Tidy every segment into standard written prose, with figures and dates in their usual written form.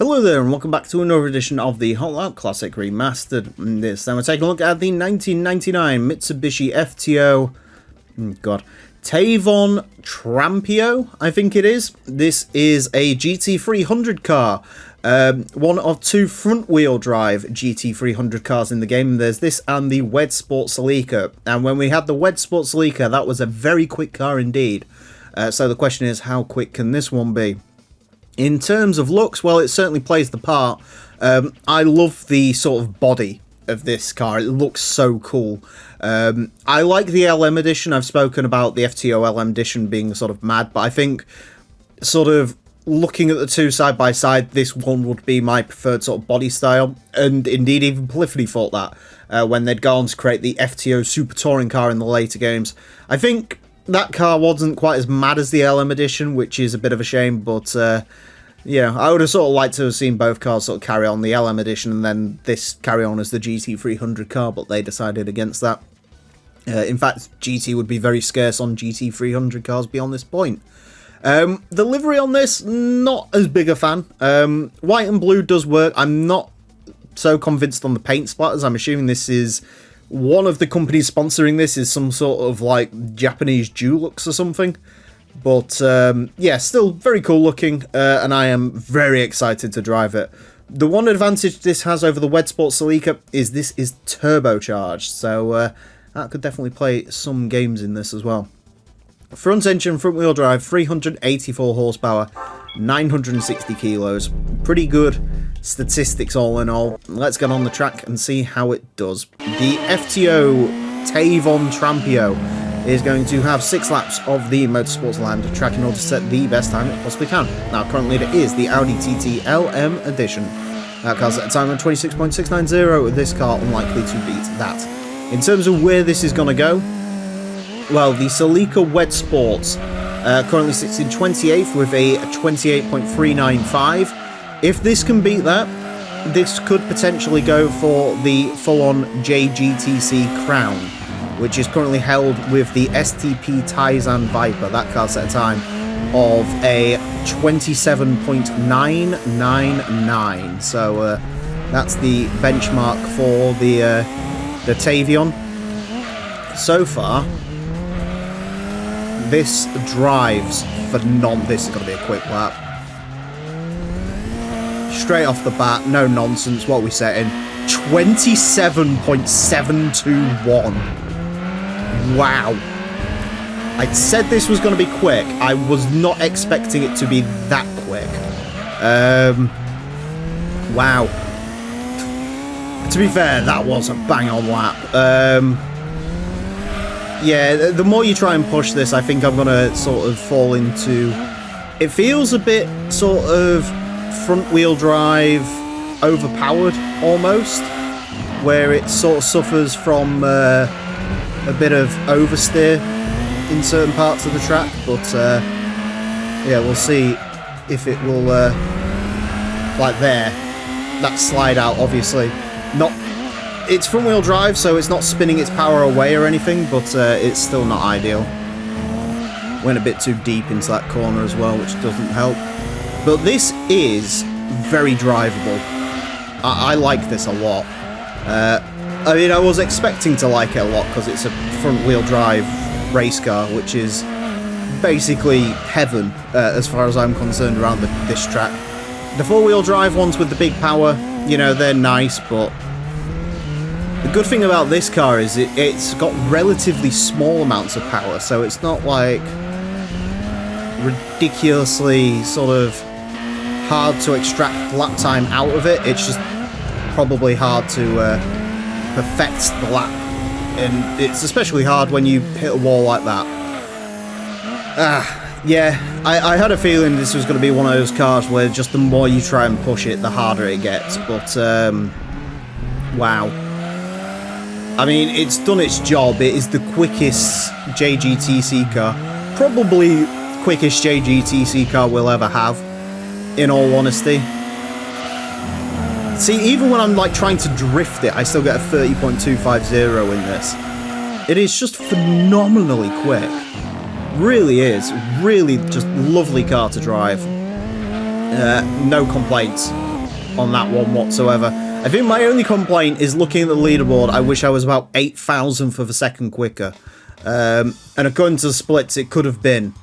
Hello there and welcome back to another edition of the Hot Lap Classic Remastered. This time we're taking a look at the 1999 Mitsubishi FTO, Taeivon Trampio, I think it is. This is a GT300 car, one of two front-wheel drive GT300 cars in the game. There's this and the Wed Sport Celica, and when we had the Wed Sport Celica, that was a very quick car indeed. So the question is, how quick can this one be? In terms of looks, well, it certainly plays the part. I love the sort of body of this car. It looks so cool. I like the LM edition. I've spoken about the FTO LM edition being sort of mad, but I think sort of looking at the two side by side, this one would be my preferred sort of body style. And indeed, even Polyphony thought that when they'd gone to create the FTO Super Touring car in the later games. I think that car wasn't quite as mad as the LM edition, which is a bit of a shame, but yeah, I would have sort of liked to have seen both cars sort of carry on the LM edition and then this carry on as the GT300 car, but they decided against that. In fact, GT would be very scarce on GT300 cars beyond this point. The livery on this, not as big a fan. White and blue does work. I'm not so convinced on the paint splatters. I'm assuming this is one of the companies sponsoring this is some sort of like Japanese Dulux or something. But yeah, still very cool looking, and I am very excited to drive it. The one advantage this has over the Wed Sport Celica is this is turbocharged, so that could definitely play some games in this as well. Front engine, front wheel drive, 384 horsepower, 960 kilos. Pretty good statistics all in all. Let's get on the track and see how it does. The FTO Taeivon Trampio is going to have 6 laps of the Motorsports Land track in order to set the best time it possibly can. Now, currently it is the Audi TT LM edition. That car's at a time of 26.690. This car unlikely to beat that. In terms of where this is going to go, well, the Celica Wed Sports currently sits in 28th with a 28.395. If this can beat that, this could potentially go for the full-on JGTC crown, which is currently held with the STP Taeivon Viper. That car's at a time of a 27.999. So that's the benchmark for the Taeivon. So far, this drives phenomenal. This is going to be a quick lap. Straight off the bat, no nonsense. What are we setting? 27.721. Wow. I said this was going to be quick. I was not expecting it to be that quick. Wow. To be fair, that was a bang-on lap. Yeah, the more you try and push this, I think I'm going to sort of fall into... It feels a bit sort of front-wheel drive overpowered, almost, where it sort of suffers from a bit of oversteer in certain parts of the track, but yeah, we'll see if it will, like there, that slide out, obviously, it's front wheel drive, so it's not spinning its power away or anything, but it's still not ideal. Went a bit too deep into that corner as well, which doesn't help, but this is very drivable. I like this a lot. I mean, I was expecting to like it a lot because it's a front-wheel drive race car, which is basically heaven as far as I'm concerned around this track. The four-wheel drive ones with the big power, you know, they're nice, but the good thing about this car is it's got relatively small amounts of power, so it's not like ridiculously sort of hard to extract lap time out of it. It's just probably hard to perfect the lap, and it's especially hard when you hit a wall like that. Yeah, I had a feeling this was going to be one of those cars where just the more you try and push it, the harder it gets, but wow. I mean, it's done its job. It is the quickest JGTC car, probably quickest JGTC car we'll ever have, in all honesty. See, even when I'm like trying to drift it, I still get a 30.250 in this. It is just phenomenally quick. Really is. Really just lovely car to drive. No complaints on that one whatsoever. I think my only complaint is looking at the leaderboard. I wish I was about 8,000th of a second quicker. And according to the splits, it could have been.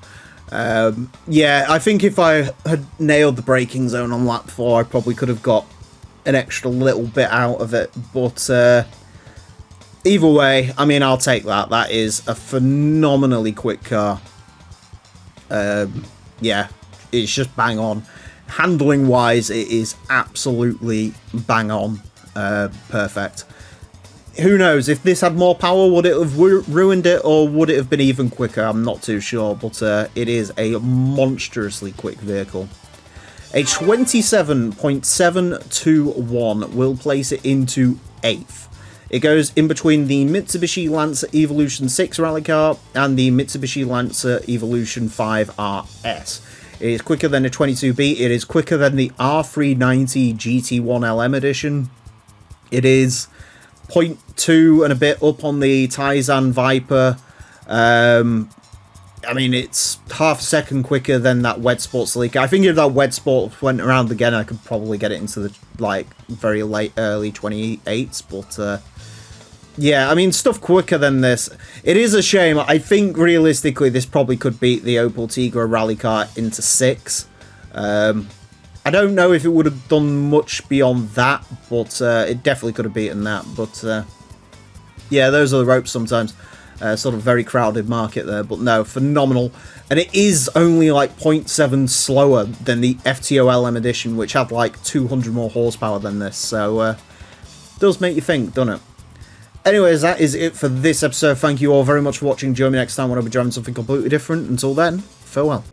Yeah, I think if I had nailed the braking zone on lap 4, I probably could have got an extra little bit out of it. But either way, I mean, I'll take that. That is a phenomenally quick car. Yeah, it's just bang on. Handling wise, it is absolutely bang on. Perfect. Who knows, if this had more power, would it have ruined it, or would it have been even quicker? I'm not too sure, but it is a monstrously quick vehicle. A 27.721 will place it into 8th. It goes in between the Mitsubishi Lancer Evolution 6 rally car and the Mitsubishi Lancer Evolution 5 RS. It is quicker than a 22B. It is quicker than the R390 GT1 LM edition. It is 0.2 and a bit up on the Taeivon Viper. I mean, it's half a second quicker than that Wed Sport Sleeker. I think if that Wed Sport went around again, I could probably get it into the, like, very late, early 28s, but yeah, I mean, stuff quicker than this. It is a shame. I think, realistically, this probably could beat the Opel Tigra rally car into 6. I don't know if it would have done much beyond that, but it definitely could have beaten that. But yeah, those are the ropes sometimes. Sort of very crowded market there, but no, phenomenal. And it is only like 0.7 slower than the FTO LM edition, which had like 200 more horsepower than this. So does make you think, doesn't it? Anyways, that is it for this episode. Thank you all very much for watching. Join me next time when I'll be driving something completely different. Until then, farewell.